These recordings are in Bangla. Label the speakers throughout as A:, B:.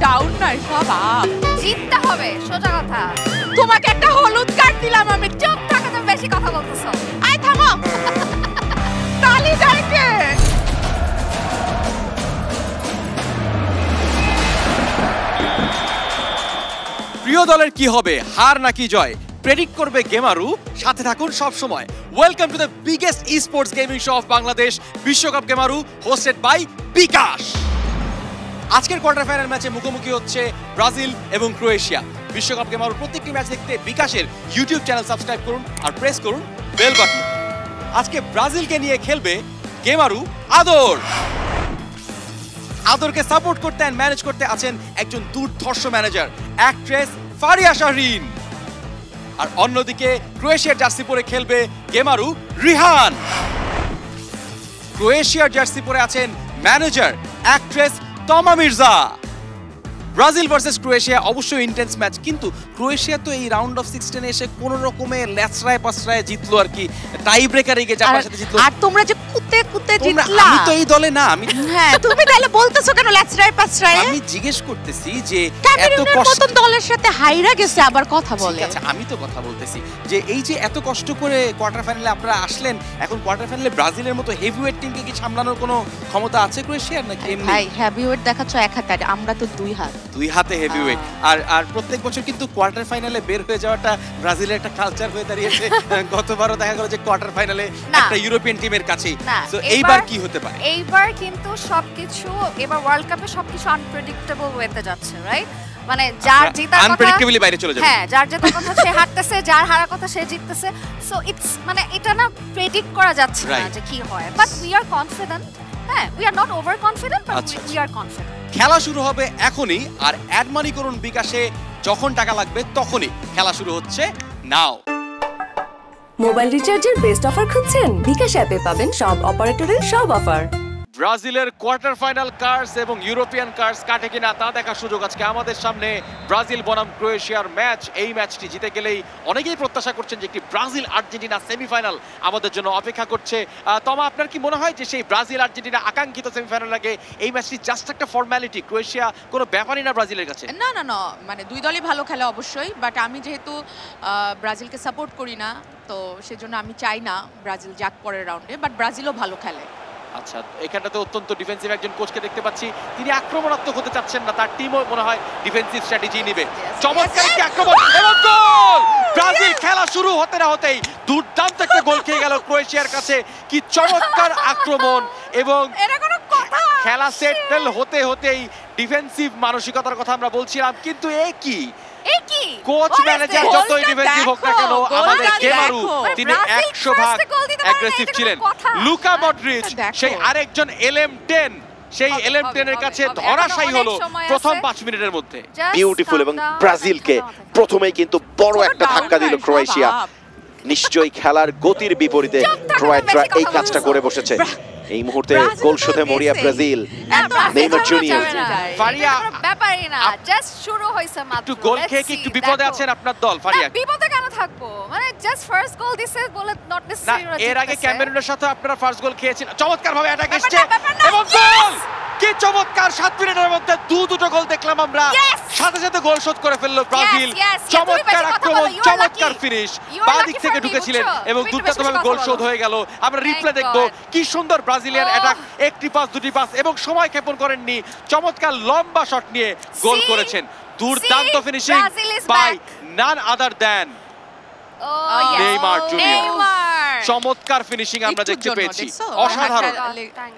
A: ডাউন নয়, সব আপ।
B: জিততে হবে, সোজা কথা।
A: তোমাকে একটা হলুদ কার্ড দিলাম আমি।
B: চুপ থাকো, তুমি বেশি কথা বলতেছো।
A: আয় থামো। তালি যায় কে?
C: প্রিয় দলের কি হবে, হার নাকি জয়, প্রেডিক্ট করবে গেমারু। সাথে থাকুন সব সময়। Welcome to the biggest E sports gaming show off Bangladesh, বিশ্বকাপ গেমারু, হোস্টেড বাই বিকাশ। আজকের কোয়ার্টার ফাইনাল ম্যাচে মুখোমুখি হচ্ছে ব্রাজিল এবং ক্রোয়েশিয়া। বিশ্বকাপ গেমারুর প্রত্যেকটি ম্যাচ দেখতে বিকাশের ইউটিউব চ্যানেল সাবস্ক্রাইব করুন আর প্রেস করুন বেল বাটন। আজকে ব্রাজিলকে নিয়ে খেলবে গেমারু আদর। আদরকে সাপোর্ট করতে এন্ড ম্যানেজ করতে আছেন একজন দুর্ধর্ষ ম্যানেজার, অ্যাক্ট্রেস ফারিয়া শাহরিন। আর অন্যদিকে ক্রোয়েশিয়ার জার্সি পরে খেলবে গেমারু রিহান। ক্রোয়েশিয়ার জার্সি পরে আছেন ম্যানেজার, অ্যাক্ট্রেস তমা মির্জা। ব্রাজিল ভার্সেস ক্রোয়েশিয়া অবশ্যই ইন্টেন্স ম্যাচ, কিন্তু ক্রোয়েশিয়া তো এই রাউন্ড অফ 16 এসে কোন রকমে ল্যাচড়ায় পাঁচড়ায় জিতলো আর কি, টাই ব্রেকারে গিয়ে জাপানের সাথে জিতলো।
A: আর তোমরা যে কুতে কুতে জিতলা।
C: আমি তো এই দলে না। আমি
A: হ্যাঁ, তুমি তাহলে বলতেছো কেন ল্যাচড়ায় পাঁচড়ায়?
C: আমি জিজ্ঞেস করতেছি যে এত
A: ক্যামেরুনের
C: কষ্ট
A: মতন দলের সাথে হাইরা গেছে আবার কথা বলে।
C: ঠিক আছে, আমি তো কথা বলতেছি যে এই যে এত কষ্ট করে কোয়ার্টার ফাইনালে আপনারা আসলেন, এখন কোয়ার্টার ফাইনালে ব্রাজিলের মতো হেভিওয়েট টিমকে কি সামলানোর কোনো ক্ষমতা আছে ক্রোয়েশিয়ার নাকি এমনি?
A: ভাই হেভিওয়েট দেখাচ্ছ এক হাতে, আমরা তো দুই হাত।
C: দুই হাতে হেভিওয়েট। আর প্রত্যেক বছর কিন্তু কোয়ার্টার ফাইনালে বের হয়ে যাওয়াটা ব্রাজিলের একটা কালচার হয়ে দাঁড়িয়েছে। গতবারও দেখা গেল যে কোয়ার্টার ফাইনালে একটা ইউরোপিয়ান টিমের কাছে। সো এইবার কি হতে পারে?
B: এইবার কিন্তু সবকিছু, এবার ওয়ার্ল্ড কাপে সবকিছু আনপ্রেডিক্টেবল ওয়েতে যাচ্ছে, রাইট? মানে যার জেতার কথা
C: আনপ্রেডিক্টেবলি বাইরে চলে যাবে।
B: হ্যাঁ, যার জেতার কথা সে হারতেছে, যার হারার কথা সে জিততেছে। সো ইটস মানে এটা না প্রেডিক্ট করা যাচ্ছে না যে কি হয়, বাট উই আর কনফিডেন্ট। হ্যাঁ, we are not over confident, but we are confident.
C: খেলা শুরু হবে এখনই, আর অ্যাড মানি করুন বিকাশে, যখন টাকা লাগবে তখনই। খেলা শুরু হচ্ছে নাও।
D: মোবাইল রিচার্জের বেস্ট অফার খুঁজছেন? বিকাশ অ্যাপে পাবেন সব অপারেটরের সব অফার।
C: ব্রাজিলের কোয়ার্টার ফাইনাল কার্স এবং ইউরোপিয়ান কার্স কাটে কিনা তা দেখার সুযোগ আজকে আমাদের সামনে। ব্রাজিল বনাম ক্রোয়েশিয়ার ম্যাচ। এই ম্যাচটি জিতে গেলেই অনেকেই প্রত্যাশা করছেন যে একটি ব্রাজিল আর্জেন্টিনা সেমিফাইনাল আমাদের জন্য অপেক্ষা করছে। তমা, আপনার কি মনে হয় যে সেই ব্রাজিল আর্জেন্টিনা আকাঙ্ক্ষিত সেমিফাইনাল আগে এই ম্যাচটি জাস্ট একটা ফর্মালিটি? ক্রোয়েশিয়া কোনো ব্যাপারই না ব্রাজিলের কাছে?
A: না না না, মানে দুই দলই ভালো খেলে অবশ্যই, বাট আমি যেহেতু ব্রাজিলকে সাপোর্ট করি না, তো সেজন্য আমি চাই না ব্রাজিল যাক পরের রাউন্ডে, বাট ব্রাজিলও ভালো খেলে।
C: আচ্ছা, এখানটাতে অত্যন্ত ডিফেন্সিভ একজন কোচকে দেখতে পাচ্ছি। তিনি আক্রমণাত্মক হতে চাচ্ছেন না, তার টিমও মনে হয় ডিফেন্সিভ স্ট্র্যাটেজি নেবে। চমৎকার একটি আক্রমণ এবং গোল! ব্রাজিল খেলা শুরু হতে না হতেই দুর্দান্ত একটা গোল খেয়ে গেল ক্রোয়েশিয়ার কাছে। কি চমৎকার আক্রমণ! এবং খেলা সেটেল হতে হতেই ডিফেন্সিভ মানসিকতার কথা আমরা বলছিলাম, কিন্তু কোচ ম্যানেজার যতই ডিফেন্সিভ হোক না কেন, আমাদের গেমারু তিনি 100% অ্যাগ্রেসিভ ছিলেন। লুকা মডরিচ সেই আরেকজন LM10, সেই LM10 এর কাছে ধরাশায়ী হলো প্রথম 5 মিনিটের মধ্যে।
E: বিউটিফুল। এবং ব্রাজিলকে প্রথমেই কিন্তু বড় একটা ধাক্কা দিল ক্রোয়েশিয়া। নিশ্চয়ই খেলার গতির বিপরীতে ক্রোয়েটরা এই কাজটা করে বসেছে। এই মুহূর্তে গোল শোধে মরিয়া ব্রাজিল। Neymar junior.
C: ফারিয়া,
B: ব্যাপারই না, জাস্ট শুরু হইছে মাত্র।
C: একটু গোল খেয়ে কি একটু বিপদে আছেন আপনার দল ফারিয়া?
B: বিপদে কেন থাকবো? মানে জাস্ট ফার্স্ট গোল দিছে বলে নট নেসেসারি।
C: এর আগে ক্যামেরুনের সাথে আপনারা ফার্স্ট গোল খেয়েছিলেন। চমৎকার ভাবে অ্যাটাক এসেছে এবং গোল! কি চমৎকার! 7 মিনিটের মধ্যে দুটো গোল দেখলাম আমরা। সাথে সাথে গোল শোধ করে ফেললো ব্রাজিল। চমৎকার আক্রমণ, চমৎকার ফিনিশ। বাঁ দিক থেকে ঢুকেছিলেন এবং দুর্দান্তভাবে গোল শোধ হয়ে গেল। আমরা রিপ্লে দেখবো কি সুন্দর ব্রাজিলিয়ান অ্যাটাক, একটি পাস দুটি পাস এবং সময় ক্ষেপণ করেননি। চমৎকার লম্বা শট নিয়ে গোল করেছেন। দুর্দান্ত finishing by none other than Neymar junior. চমৎকার ফিনিশিং আমরা দেখতে পেয়েছি, অসাধারণ।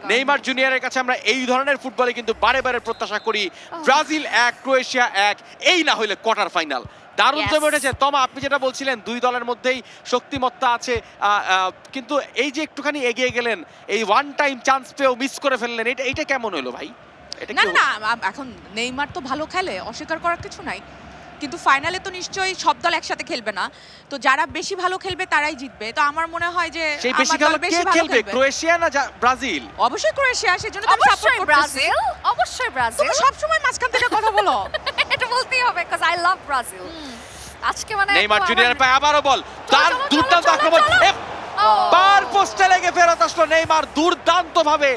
C: নেইমার জুনিয়রের কাছে আমরা এই ধরনের ফুটবলে কিন্তু বারে বারে প্রত্যাশা করি। ব্রাজিল 1 ক্রোয়েশিয়া 1, এই না হইলে কোয়ার্টার ফাইনাল। দারুণ জমে উঠেছে। তমা, আপনি যেটা বলছিলেন দুই দলের মধ্যেই শক্তিমত্তা আছে, কিন্তু এই যে একটুখানি এগিয়ে গেলেন, এই ওয়ান টাইম চান্স পেয়েও মিস করে ফেললেন, এইটা কেমন হলো ভাই?
A: না না, এখন নেইমার তো ভালো খেলে, অস্বীকার করার কিছু নাই, কিন্তু ফাইনালে তো নিশ্চয়ই সব দল একসাথে খেলবে না, তো যারা বেশি ভালো খেলবে তারাই জিতবে। তো আমার মনে হয় যে
C: সেই বেশি ভালো কে খেলবে, ক্রোয়েশিয়া না ব্রাজিল?
A: অবশ্যই ক্রোয়েশিয়া, সেজন্য তো আমি সাপোর্ট করতেছি।
B: ব্রাজিল, অবশ্যই ব্রাজিল।
A: তুমি সব সময় মাঝখান থেকে কথা বলো।
B: এটা বলতেই হবে, cuz I love Brazil। আজকে মানে
C: নেইমার জুনিয়র পায় আবারও বল, তার দুর্দান্ত আক্রমণ, বার পোস্টে লেগে ফেরত আসলো নেইমার। দুর্দান্ত দুর্দান্তভাবে।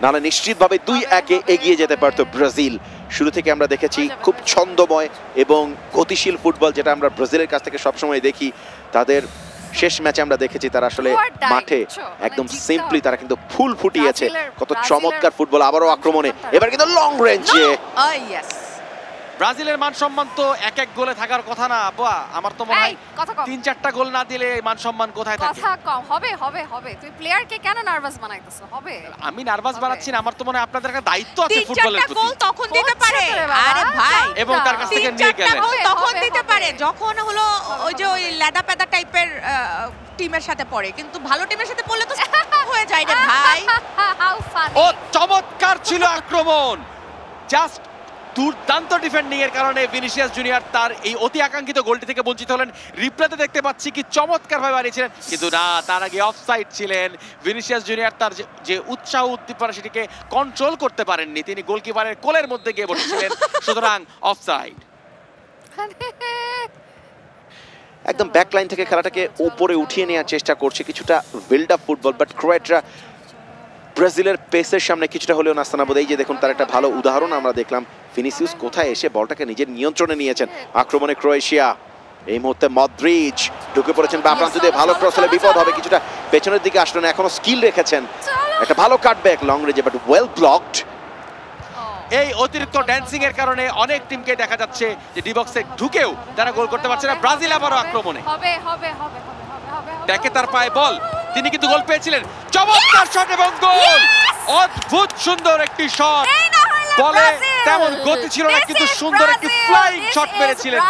E: নাহলে নিশ্চিতভাবে 2-1 এগিয়ে যেতে পারতো ব্রাজিল। শুরু থেকে আমরা দেখেছি খুব ছন্দময় এবং গতিশীল ফুটবল, যেটা আমরা ব্রাজিলের কাছ থেকে সবসময় দেখি। তাদের শেষ ম্যাচে আমরা দেখেছি তারা আসলে মাঠে একদম সিম্পলি তারা কিন্তু ফুল ফুটিয়েছে। কত চমৎকার ফুটবল, আবারও আক্রমণে, এবার কিন্তু লং রেঞ্জে।
C: ব্রাজিলের মান সম্মান তো এক এক গোলে থাকার কথা না বাবা, আমার তো মনে হয় 3-4টা গোল না দিলে মান সম্মান কোথায় থাকে?
B: কথা কম হবে হবে হবে। তুমি প্লেয়ারকে কেন নার্ভাস বানাইতেছো? হবে।
C: আমি নার্ভাস বানাচ্ছি না, আমার তো মনে হয় আপনাদের একটা দায়িত্ব আছে ফুটবলের প্রতি।
A: 3-4টা গোল তখন দিতে পারে, আরে ভাই,
C: এবং তার কাছ থেকে নিয়ে গেলেন
A: তখন দিতে পারে যখন হলো ওই যে ওই লেদা পেদা টাইপের টিমের সাথে পড়ে, কিন্তু ভালো টিমের সাথে পড়লে তো হয়ে যায় রে ভাই।
B: How funny.
C: ও চমৎকার ছিল আক্রমণ, জাস্ট দুর্দান্ত ডিফেন্ডিং এর কারণে ভিনিসিয়াস জুনিয়র তার এই অতি আকাঙ্ক্ষিত গোলটি থেকে বঞ্চিত হলেন। রিপ্লেতে দেখতে পাচ্ছি কি চমৎকারভাবে বানিয়েছিলেন, কিন্তু না, তার আগে অফসাইড ছিলেন। ভিনিসিয়াস জুনিয়র তার যে উৎসাহ উদ্দীপনা সেটিকে কন্ট্রোল করতে পারেননি, তিনি গোলকিপারের কোলের মধ্যে গিয়ে বসেছিলেন, সুতরাং অফসাইড।
E: একদম ব্যাকলাইন থেকে খেলাটাকে উপরে উঠিয়ে নেওয়ার চেষ্টা করছে, কিছুটা বিল্ড আপ ফুটবল, বাট ক্রোয়েটরা ব্রাজিলের পেসের সামনে কিছুটা হলেও নাস্তানাবোধ। এই যে দেখুন, তার একটা ভালো উদাহরণ আমরা দেখলাম, ভিনিসিয়াস কোথায় এসে বলটাকে নিজের নিয়ন্ত্রণে নিয়েছেন। আক্রমণে ক্রোয়েশিয়া, এই মুহূর্তে মদ্রিচ ঢুকে পড়েছেন বা প্রান্ত দিয়ে, ভালো ক্রস হলে বিপদ হবে, কিছুটা পেছনের দিকে আসলেন, এখনো স্কিল রেখেছেন, একটা ভালো কাটব্যাক লং রেঞ্জে, বাট ওয়েল ব্লকড।
C: এই অতিরিক্ত ড্যান্সিং এর কারণে অনেক টিমকে দেখা যাচ্ছে যে ডি বক্সে ঢুকেও তারা গোল করতে পারছে না। ব্রাজিল আবারও আক্রমণে,
B: হবে হবে হবে হবে।
C: দেখে তার পায়ে বল, তিনি কিন্তু গোল পেয়েছিলেন। চমৎকার শট এবং গোল, অদ্ভুত সুন্দর একটি শট। বলে তেমন গতি ছিল না, কিন্তু সুন্দর একটি ফ্লাইং শট মেরেছিলেন।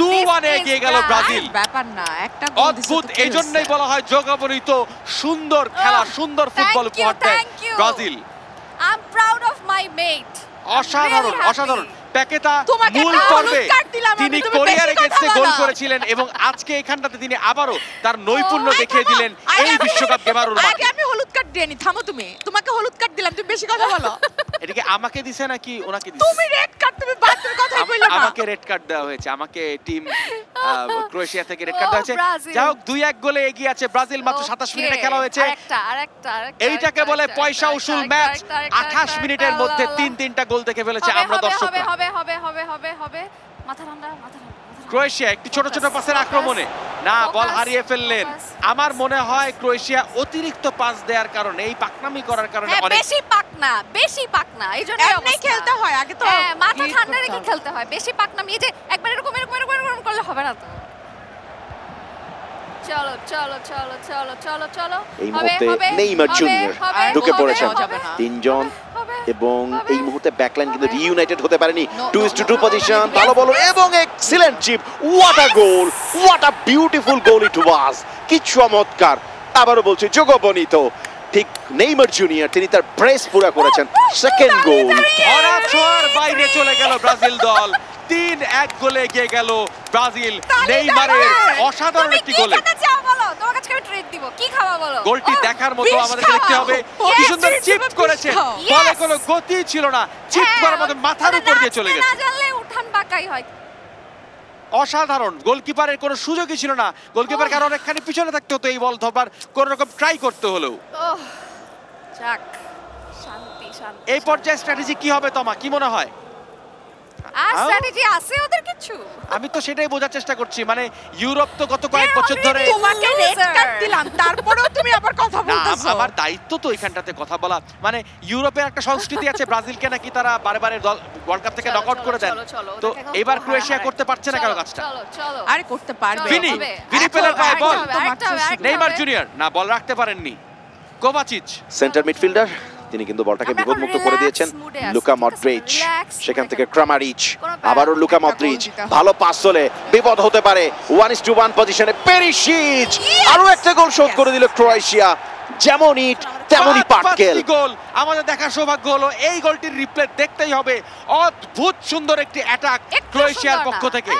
C: 2-1 এগিয়ে গেল ব্রাজিল।
A: ব্যাপার না, একটা
C: অদ্ভুত, এজন্যই বলা হয় যোগাবনিত সুন্দর খেলা, সুন্দর ফুটবল উপহার দেয় Brazil.
B: I'm proud of my mate.
C: অসাধারণ অসাধারণ। প্যাকেতা মূল পর্বে তিনি কোরিয়ারে গেছে গোল করেছিলেন, এবং আজকে এখানটাতে তিনি আবারও তার নৈপুণ্য দেখিয়ে দিলেন এই বিশ্বকাপ গেমারুর মাঠে।
A: আমি হলুদ কার্ড দিইনি, থামো তুমি, তোমাকে হলুদ কার্ড দিলাম, তুমি বেশি কথা বলো।
C: এটাকে আমাকে দিছে নাকি ওনাকে দিছে?
A: তুমি রেড কার্ড, তুমি বাতের কথাই কইলা না।
C: আমাকে রেড কার্ড দেওয়া হয়েছে, আমাকে টিম ক্রোয়েশিয়া থেকে রেড কার্ড দেওয়া হয়েছে। যাই হোক, 2-1 গোলে এগিয়ে আছে ব্রাজিল। মাত্র 27 মিনিটে খেলা হয়েছে। এইটাকে বলে পয়সা উসুল ম্যাচ। 28 মিনিটের মধ্যে 3-3টা গোল দেখে ফেলেছে আমরা দর্শকরা।
B: হবে হবে হবে হবে হবে। মাথা ঠান্ডা, মাথা ঠান্ডা।
C: ক্রোয়েশিয়া একটি ছোট ছোট পাসের আক্রমণে না বল হারিয়ে ফেললেন। আমার মনে হয় ক্রোয়েশিয়া অতিরিক্ত পাস দেওয়ার কারণে, এই পাকনামি করার কারণে অনেক
B: বেশি পাকনা এইজন্য
A: এমনি খেলতে হয়, আগে তো
B: মাথা ঠান্ডা রেখে খেলতে হয়। বেশি পাকনামি, এই যে একবার এরকম এরকম এরকম এরকম করলে হবে না তো। চলো চলো চলো চলো চলো চলো।
E: এই মুহূর্তে নেইমার জুনিয়র ঢুকে পড়েছেন, তিনজন, এবং এই মুহূর্তে ব্যাকলাইন কিন্তু রিইউনাইটেড হতে পারেনি। 2-2 পজিশন, ভালো বল এবং excellent chip. What a goal, what a beautiful goal it was. কি চমৎকার, আবারও বলছি যোগবনিত। ঠিক নেইমার জুনিয়র, তিনি তার ব্রেস পুরা করেছেন। সেকেন্ড গোল,
C: ধরা ছোঁয়ার বাইরে চলে গেল ব্রাজিল দল। 3-1 গোলে এগিয়ে গেল ব্রাজিল নেইমারের অসাধারণ একটি গোলে। গোলটি দেখার মতো, আমাদেরকে দেখতে হবে কি সুন্দর চিপ করেছে। বলে কোনো গতি ছিল না, চিপ করার মতো মাথার উপর দিয়ে চলে গেছে। অসাধারণ, গোলকিপারের কোনো সুযোগই ছিল না। গোলকিপার কারণ অনেকখানি পিছনে থাকতে হতো এই বল ধরবার, কোন রকম ট্রাই করতে হলেও। এই পর্যায়ে স্ট্র্যাটেজি কি হবে তোমা, কি মনে হয়? আমি তো সেটাই বোঝার চেষ্টা করছি, মানে ইউরোপ তো গত কয়েক বছর ধরে
A: তোমাকে রেড কার্ড দিলাম, তারপরেও তুমি আবার কথা বলতেছো।
C: আমার দায়িত্ব তো এখানটাতে কথা বলা। মানে ইউরোপের একটা সংস্কৃতি আছে, ব্রাজিলকে নাকি তারা বারে বারে ওয়ার্ল্ড কাপ থেকে নকআউট করে দেন। তো এবার ক্রোয়েশিয়া করতে পারছে না কেন কাজটা?
A: আরে করতে পারবে।
C: ভিনি পেলার পায়ে বল, নেইমার জুনিয়র না বল রাখতে পারেননি। কোভাচিচ
E: সেন্টার মিডফিল্ডার, তিনি কিন্তু বলটাকে বিপদমুক্ত করে দিয়েছেন। লুকা মডরিচ, সেখান থেকে ক্রামারিচ, আবারও লুকা মডরিচ, ভালো পাস হলে বিপদ হতে পারে। 1-1 পজিশনে পেরিসিচ, আরো একটা গোল শোধ করে দিল ক্রোয়েশিয়া। যেমন ইট তেমনই পাটকেল।
C: গোল আমাদের দেখার সৌভাগ্য হলো, এই গোলটির রিপ্লে দেখতেই হবে। অদ্ভুত সুন্দর একটি অ্যাটাক ক্রোয়েশিয়ার পক্ষ থেকে।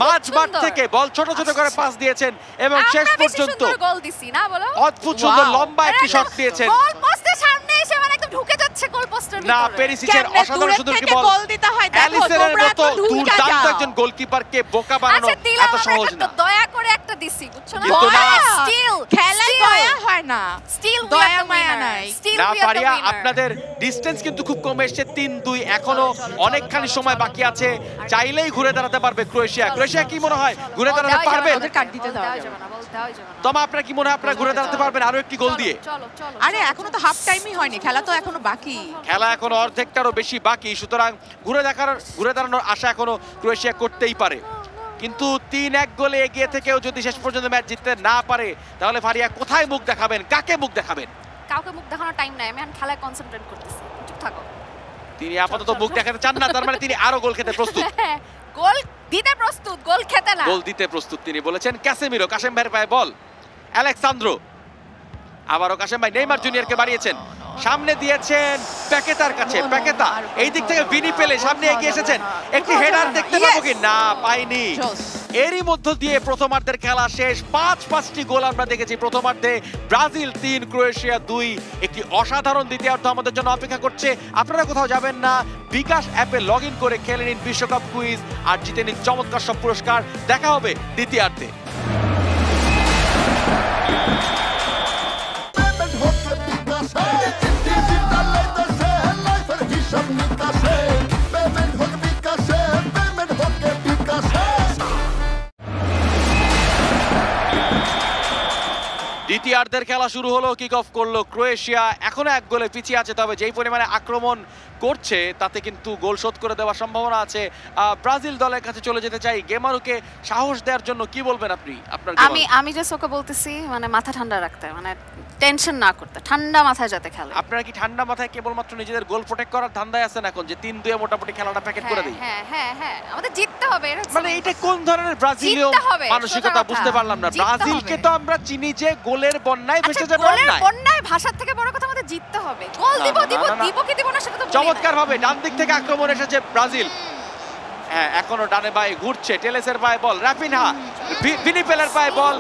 C: মাঝমাঠ থেকে বল ছোট ছোট করে পাস দিয়েছেন এবং শেষ পর্যন্ত
B: গোল দিছি না বলো।
C: অদ্ভুত সুন্দর লম্বা একটি শট দিয়েছেন।
B: গোল পোস্টের সামনে এসে মানে একদম ঢুকে যাচ্ছে গোল পোস্টের ভিতরে।
C: না, পেরিসিচের অসাধারণ সুন্দর কি বল
A: দিতে হয়। দেখো
C: অ্যালিসনের মতো দুর্দান্ত একজন গোলকিপারকে বোকা বানানো এত সহজ না।
B: দয়া করে একটা একটা দিছি বুঝছো না
C: কিন্তু না।
B: স্টিল
A: খেলায় দয়া হয় না,
B: স্টিল
A: দয়া মায়া নাই।
C: না ফারিয়া, আপনাদের ডিসটেন্স কিন্তু খুব কমে এসেছে ৩-২, এখনো অনেকখানি সময় বাকি আছে, চাইলেই ঘুরে দাঁড়াতে পারবে ক্রোয়েশিয়া। ক্রোয়েশিয়া কি মনে হয় ঘুরে দাঁড়াতে পারবে?
A: ওদের কাট দিতে দেওয়া যাবে না।
C: তোমা আপনার কি মনে হয় আপনারা ঘুরে দাঁড়াতে পারবেন আরো একটি গোল দিয়ে?
B: চলো চলো
A: আরে এখনো তো হাফ টাইমই হয়নি, খেলা তো এখনো বাকি।
C: খেলা এখনো অর্ধেকটারও বেশি বাকি, সুতরাং ঘুরে দাঁড়ানোর আশা এখনো ক্রোয়েশিয়া করতেই পারে। কিন্তু ৩-১ গোলে এগিয়ে থেকেও যদি শেষ পর্যন্ত ম্যাচ জিততে না পারে, তাহলে ফারিয়া কোথায় মুখ দেখাবেন, কাকে মুখ দেখাবেন?
B: কাউকে মুখ দেখানোর টাইম নাই, আমি এখন খেলায় কনসেন্ট্রেট করতেছি। চুপ থাকো।
C: তিনি আপাতত মুখ দেখাতে চান না, তার মানে তিনি আরো গোল খেতে প্রস্তুত।
B: গোল দিতে প্রস্তুত, গোল খেতে না।
C: গোল দিতে প্রস্তুত তিনি বলেছেন। ক্যাসেমিরো, কাশেম ভাইয়ের পায়ে বল, আলেক্সান্দ্রো, আবারও কাশেম ভাই নেইমার জুনিয়রকে বাড়িয়েছেন, সামনে দিয়েছেন প্যাকেতার কাছে, প্যাকেতা এই দিক থেকে ভিনি পেলে সামনে এগিয়ে এসেছেন, একটি হেডার দেখতে পাবো কি না, পাইনি। এরই মধ্য দিয়ে প্রথমার্ধের খেলা শেষ, 5-5টি গোল আমরা দেখেছি প্রথমার্ধে। Brazil 3, Croatia 2। একটি অসাধারণ দ্বিতীয়ার্ধ আমাদের জন্য অপেক্ষা করছে। আপনারা কোথাও যাবেন না, বিকাশ অ্যাপে লগ ইন করে খেলে নিন বিশ্বকাপ কুইজ আর জিতে নিন চমৎকার সব পুরস্কার। দেখা হবে দ্বিতীয়ার্ধে। দ্বিতীয়ার্ধের খেলা শুরু হলো, কিক অফ করলো ক্রোয়েশিয়া। এখনো 1 গোলে পিছিয়ে আছে, তবে যেই পরিমাণে আক্রমণ করছে তাতে কিন্তু গোল শোধ করে দেওয়ার সম্ভাবনা আছে। ব্রাজিল দলের কাছে চলে যেতে চাই, গেমারুকে সাহস দেওয়ার জন্য কি বলবেন আপনি? আপনার
B: আমি যে ওকে বলতেছি মানে মাথা ঠান্ডা রাখতে, মানে টেনশন না করতে, ঠান্ডা মাথায় যাতে খেলে।
C: আপনারা কি ঠান্ডা মাথায় কেবলমাত্র নিজেদের গোল প্রোটেক্ট করার ধান্দায় আছেন এখন, যে 3-2 মোটামুটি খেলাটা প্যাকেট করে দেই?
B: হ্যাঁ আমাদের জিততে হবে।
C: মানে এটা কোন ধরনের ব্রাজিলীয় মানসিকতা বুঝতে পারলাম না। ব্রাজিলকে তো আমরা চিনি যে গোলের বন্যায় ভেসে যাবে,
B: গোলের বন্যায় ভাষার থেকে বড় কথা আমাদের জিততে হবে। গোল দিব কি দিব না সেটা তো
C: চমৎকার ভাবে ডান দিক থেকে আক্রমণ এসেছে ব্রাজিল। হ্যাঁ, এখনো ডানে বায়ে ঘুরছে, টেলেসের পায়ে বল, রাফিনহা, ভিনিপেলের পায়ে বল,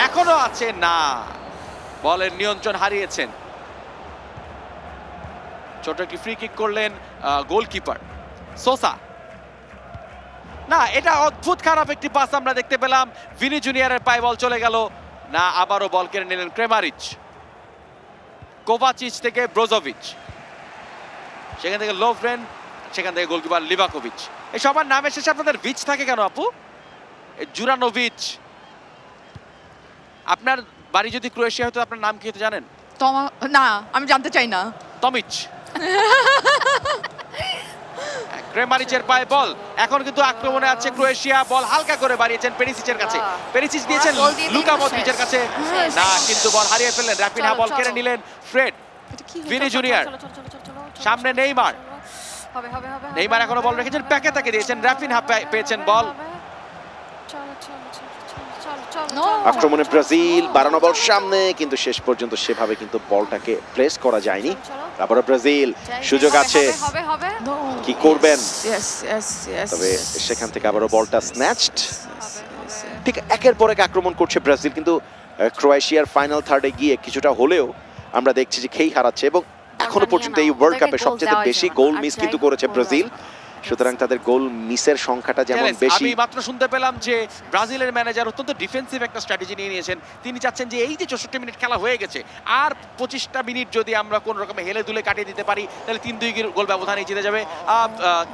C: এখনো আছে না, বলের নিয়ন্ত্রণ হারিয়েছেন। ছোট একটি ফ্রি কিক করলেন গোলকিপার সোসা। না, এটা অদ্ভুত খারাপ একটি পাস আমরা দেখতে পেলাম। ভিনি জুনিয়রের পায়ে বল চলে গেল না, আবারও বল কেড়ে নিলেন ক্রেমারিচ। কোভাচিচ থেকে ব্রোজোভিচ, সেখান থেকে লোভরেন, সেখান থেকে গোলকিপার লিভাকোভিচ। এই সবার নামের শেষে আপনাদের ভিচ থাকে কেন আপু? জুরানোভিচ। আপনার বাড়ি যদি ক্রোয়েশিয়া হতো আপনার নাম কি হতো জানেন?
A: না, আমি জানতে চাই না।
C: টমিচ। ক্রেমারিচের পায়ে বল, এখন কিন্তু আক্রমণে আছে ক্রোয়েশিয়া। বল হালকা করে বাড়িয়েছেন পেরিসিচের কাছে, পেরিসিচ দিয়েছেন লুকা মদ্রিচের কাছে, না, কিন্তু বল হারিয়ে ফেললেন। রাফিনহা বল কেড়ে নিলেন, ফ্রেড, ভিনি জুনিয়র, সামনে নেইমার, নেইমার এখনো বল রেখেছেন, প্যাকেতাকে দিয়েছেন, রাফিনহা পেয়েছেন বল।
E: আক্রমণে ব্রাজিল, বাড়ানো বল সামনে, কিন্তু শেষ পর্যন্ত সেভাবে কিন্তু বলটাকে প্লেস করা যায়নি। আবারও ব্রাজিল, সুযোগ আছে, কি করবেন? তবে সেখান থেকে আবারও বলটা স্ন্যাচড। ঠিক একের পর এক আক্রমণ করছে ব্রাজিল, কিন্তু ক্রোয়েশিয়ার ফাইনাল থার্ডে গিয়ে কিছুটা হলেও আমরা দেখছি যে খেই হারাচ্ছে, এবং এখনো পর্যন্ত এই ওয়ার্ল্ড কাপে সবচেয়ে বেশি গোল মিস কিন্তু করেছে ব্রাজিল। সুতরাং তাদের গোল মিসের সংখ্যাটা যেমন বেশি।
C: আমি মাত্র শুনতে পেলাম যে ব্রাজিলের ম্যানেজার অত্যন্ত ডিফেন্সিভ একটা স্ট্র্যাটেজি নিয়ে নিয়েছেন। তিনি চাচ্ছেন যে এই যে 64 মিনিট খেলা হয়ে গেছে, আর 25টা মিনিট যদি আমরা কোন রকমে হেলে দুলে কাটিয়ে দিতে পারি, তাহলে 3-2 গোল ব্যবধানে জিতে যাবে।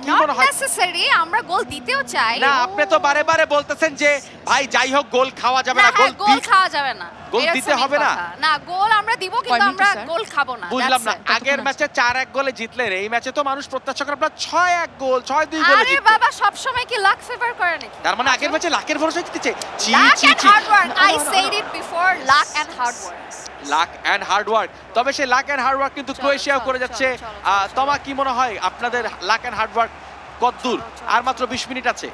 C: কি মনে হয়?
B: নেসেসারি আমরা গোল দিতেও চাই
C: না, আপনি তো বারে বারে বলতেছেন যে ভাই যাই হোক গোল খাওয়া যাবে না,
B: গোল খাওয়া যাবে না,
C: গোল দিতে হবে না।
B: না, গোল আমরা দিব, কিন্তু আমরা গোল খাবো না।
C: বুঝলাম না, আগের ম্যাচে 4-1 গোলে জিতলেন, এই ম্যাচে তো মানুষ প্রত্যাশা করে আপনারা 6-1 গোল, 6-2 গোলে জিতবেন।
B: আরে বাবা, সব সময় কি লাক ফেভার করে নাকি?
C: তার মানে আগের ম্যাচে লাকের ভরসায় জিতেছে।
B: I said it before, luck and hard work.
C: Luck and hard work. তবে সেই লাক এন্ড হার্ড ওয়ার্ক কিন্তু ক্রোয়েশিয়াও করে যাচ্ছে। তোমা কি মনে হয় আপনাদের লাক এন্ড হার্ড ওয়ার্ক কতদূর? আর মাত্র 20 মিনিট আছে।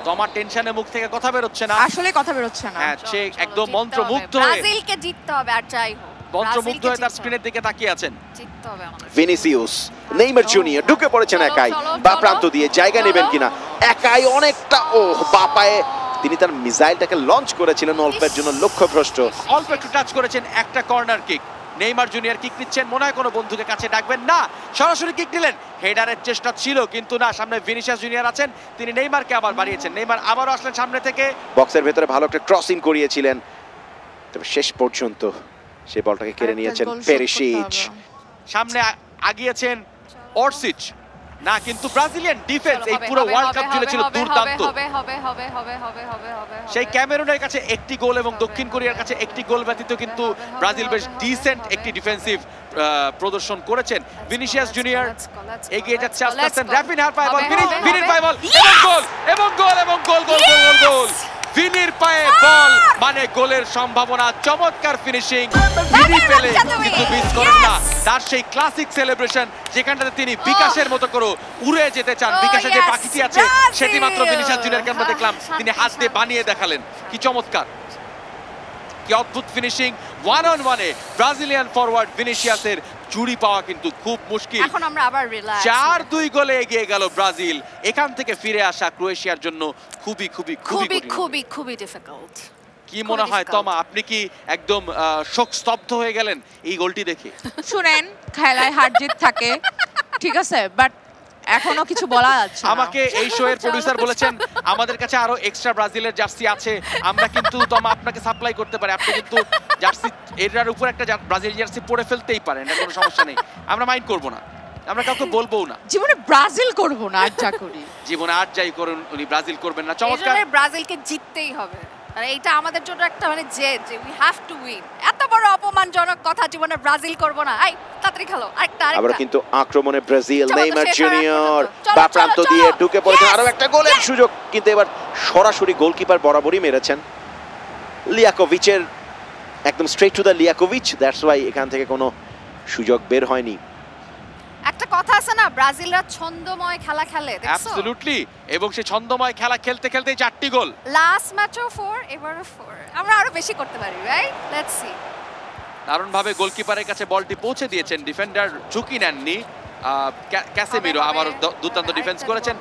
C: তোমার টেনশনে মুখ থেকে কথা বের হচ্ছে না,
A: আসলে কথা বের হচ্ছে না।
C: হ্যাঁ, সে একদম মন্ত্রমুগ্ধ হয়ে,
B: ব্রাজিলকে জিততে হবে, আর যাই হোক
C: মন্ত্রমুগ্ধ হয়ে তার স্ক্রিনের দিকে তাকিয়ে আছেন।
B: জিততে হবে আমাদের।
E: ভিনিসিয়াস, নেইমার জুনিয়র ঢুকে পড়েছেন একাই, বা প্রান্ত দিয়ে জায়গা নেবেন কিনা, একাই অনেকটা, ও বাপায়ে তিনি তার মিসাইলটাকে লঞ্চ করেছিলেন, অল্পের জন্য লক্ষ্যভ্রষ্ট।
C: অল্প একটু টাচ করেছেন, একটা corner kick. Neymar junior kick নিচ্ছেন, মনে হয় কোনো বন্ধুকে কাছে ডাকবেন না, সরাসরি কিক নিলেন। হেডারের চেষ্টা ছিল কিন্তু না, সামনে ভিনিসিয়াস জুনিয়র আছেন, তিনি নেইমারকে আবার বাড়িয়েছেন। নেইমার আবারও আসলেন সামনে থেকে,
E: বক্সের ভেতরে ভালো একটা ক্রসিং করিয়েছিলেন, তবে শেষ পর্যন্ত সেই বলটাকে কেড়ে নিয়েছেন পেরিসিচ।
C: সামনে আগিয়েছেন অর্সিচ, না কিন্তু ব্রাজিলিয়ান ডিফেন্স এই পুরো ওয়ার্ল্ড কাপ জুড়ে ছিল দুর্দান্ত। সেই ক্যামেরুনের কাছে একটি গোল এবং দক্ষিণ কোরিয়ার কাছে একটি গোল ব্যতীত কিন্তু ব্রাজিল বেশ ডিসেন্ট একটি ডিফেন্সিভ প্রদর্শন করেছেন। ভিনিসিয়াস জুনিয়র এগিয়ে যাচ্ছে আস্তে আস্তে, রাফিনহার পায়ে বল, ভিনির পায়ে বল এবং গোল এবং গোল গোল গোল গোল গোল। ভিনির পায়ে বল মানে গোলের সম্ভাবনা, চমৎকার ফিনিশিং। ভিনি পেলে কিন্তু মিস করেন না তার সেই ক্লাসিক সেলিব্রেশন, যেখানটাতে তিনি বিকাশের মতো করে উড়ে যেতে চান। বিকাশের যে পাখিটি আছে সেটি মাত্র ভিনিসিয়াস জুনিয়রকে আমরা দেখলাম, তিনি হাত দিয়ে বানিয়ে দেখালেন। কি চমৎকার, কি অদ্ভুত ফিনিশিং। ওয়ান অন ওয়ানে ব্রাজিলিয়ান ফরওয়ার্ড ভিনিসিয়াসের জুড়ি পাওয়া কিন্তু খুব মুশকিল।
B: এখন আমরা আবার রিল্যাক্স,
C: 4-2 গোলে এগিয়ে গেল ব্রাজিল। এখান থেকে ফিরে আসা ক্রোয়েশিয়ার জন্য খুবই খুবই খুবই
B: খুবই খুবই ডিফিকাল্ট।
C: কি মনে হয় তমা, আপনি কি একদম শোক স্তব্ধ হয়ে গেলেন এই গোলটি দেখে?
A: শুনেন, খেলায় হার জিত থাকে, ঠিক আছে, বাট এখনো কিছু বলা যাচ্ছে না।
C: আমাকে এই শো এর প্রোডিউসার বলেছেন আমাদের কাছে আরো এক্সট্রা ব্রাজিলের জার্সি আছে, আমরা কিন্তু তমা আপনাকে সাপ্লাই করতে পারি। আপনি কিন্তু জার্সি এটার উপর একটা ব্রাজিল জার্সি পরে ফেলতেই পারেন, এটা কোনো সমস্যা নেই, আমরা মাইন্ড করব না, আমরা কাউকে বলবো না।
A: জীবনে ব্রাজিল করব না, আর যা করি
C: জীবনে আর যাই করুন উনি ব্রাজিল করবেন না। চমৎকার,
B: ব্রাজিলকে জিততেই হবে, আর এইটা আমাদের জন্য একটা মানে যে উই হ্যাভ টু উইন। এত বড় অপমানজনক কথা, জীবনে ব্রাজিল করব না। আই তাড়াতাড়ি খেলো, আরেকটা
E: আবার কিন্তু আক্রমণে ব্রাজিল, নেইমার জুনিয়র বা প্রান্ত দিয়ে ঢুকে পড়েছেন, আরো একটা গোলের সুযোগ, কিন্তু এবার সরাসরি গোলকিপার বরাবরই মেরেছেন। লিয়াকোভিচের একদম straight to the Lyakovich, that's why এখান থেকে কোনো সুযোগ বের হয়নি।
B: একটা কথা আছে না, ব্রাজিলরা ছন্দময় খেলা খেলে, দেখছো?
C: অ্যাবসলিউটলি, এবং সেই ছন্দময় খেলা খেলতে খেলতে 4টি গোল।
B: লাস্ট ম্যাচও 4, এবারও 4। আমরা আরো বেশি করতে পারি, রাইট? Let's see.
C: দারুণভাবে গোলকিপারের কাছে বলটি পৌঁছে দিয়েছেন, ডিফেন্ডার ঝুঁকি নেননি। ক্যাসেমিরো আবারও দুর্দান্ত ডিফেন্স করেছেন।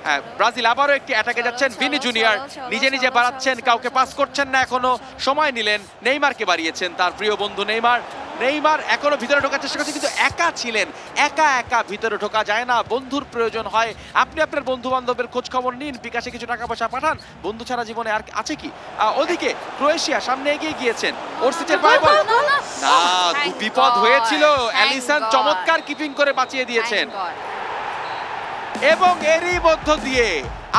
C: হ্যাঁ, ব্রাজিল আবারও একটি অ্যাটাকে যাচ্ছেন। ভিনি জুনিয়র নিজে নিজে বাড়াচ্ছেন, কাউকে পাস করছেন না, এখনো সময় নিলেন, নেইমারকে বাড়িয়েছেন, তার প্রিয় বন্ধু নেইমার। নেইমার এখনো ভিতরে ঢোকার চেষ্টা করছে, কিন্তু একা ছিলেন, একা একা ভিতরে ঢোকা যায় না, বন্ধুর প্রয়োজন হয়। আপনি আপনার বন্ধু বান্ধবের খোঁজ খবর নিন, বিকাশে কিছু টাকা পয়সা পাঠান, বন্ধু ছাড়া জীবনে আর আছে কি? ওদিকে ক্রোয়েশিয়া সামনে এগিয়ে গিয়েছেন, ওরসিচের পায়ে বল, না বিপদ হয়েছিল, অ্যালিসন চমৎকার কিপিং করে বাঁচিয়ে দিয়েছেন। এবং এরই মধ্য দিয়ে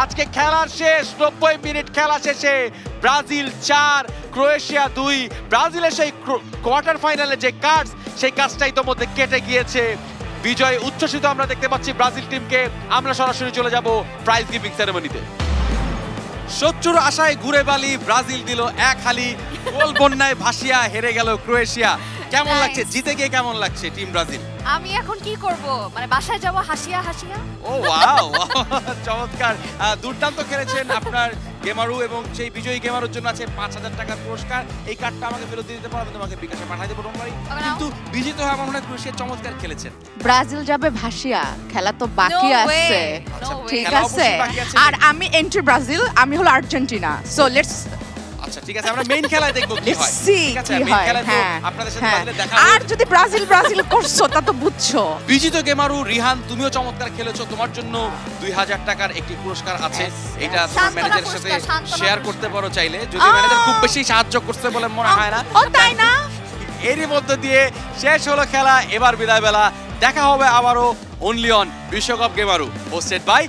C: আজকে খেলার শেষ, 90 মিনিট খেলা শেষে ব্রাজিল 4 ক্রোয়েশিয়া 2। ব্রাজিলের সেই কোয়ার্টার ফাইনালে যে কাজ, সেই কাজটা ইতোমধ্যে কেটে গিয়েছে। বিজয় উচ্ছ্বসিত আমরা দেখতে পাচ্ছি ব্রাজিল টিমকে। আমরা সরাসরি চলে যাব প্রাইজ গিভিং সেরেমনিতে। শত্রুর আশায় ঘুরে বালি, ব্রাজিল দিল এক হালি, গোল বন্যায় ভাসিয়া হেরে গেল ক্রোয়েশিয়া। কেমন লাগছে জিতে গিয়ে, কেমন লাগছে টিম ব্রাজিল?
B: আমি এখন কি করব, মানে বাসায় যাব হাসিয়া হাসিয়া?
C: ও ওয়াও, চমৎকার, দুর্দান্ত খেলেছেন আপনার গেমারু, এবং সেই বিজয়ী গেমারুর জন্য আছে 5000 টাকার পুরস্কার। এই কার্ডটা আমাকে ফেরত দিতে পারো, আমি তোমাকে বিকাশে পাঠিয়ে দেবো রোমবাড়ি। কিন্তু বিজিত হয়ে আমার মনে হয় ক্রোয়েশিয়া চমৎকার খেলেছেন।
A: ব্রাজিল যাবে ভাসিয়া, খেলা তো বাকি আছে, ঠিক আছে। আর আমি এন্ট্রি ব্রাজিল, আমি হলো আর্জেন্টিনা, সো লেটস।
C: আচ্ছা ঠিক আছে, আমরা মেইন খেলায় দেখব কি হয়, ঠিক আছে? মেইন খেলায় তো আপনাদের সাথে ব্রাজিলের দেখা হবে।
A: আর যদি ব্রাজিল ব্রাজিল করছো তা তো বুঝছো।
C: বিজিত গেমারু, রিহান তুমিও চমৎকার খেলেছো, তোমার জন্য 2000 টাকার একটি পুরস্কার আছে। এটা তোমার ম্যানেজারের সাথে শেয়ার করতে পারো চাইলে, যদি ম্যানেজার খুব বেশি সাহায্য করতে বলে মনে হয় না।
A: ও তাই না?
C: এরই মধ্য দিয়ে শেষ হলো খেলা, এবার বিদায় বেলা। দেখা হবে আবারও অনলি অন বিশ্বকাপ গেমারু, হোস্টেড বাই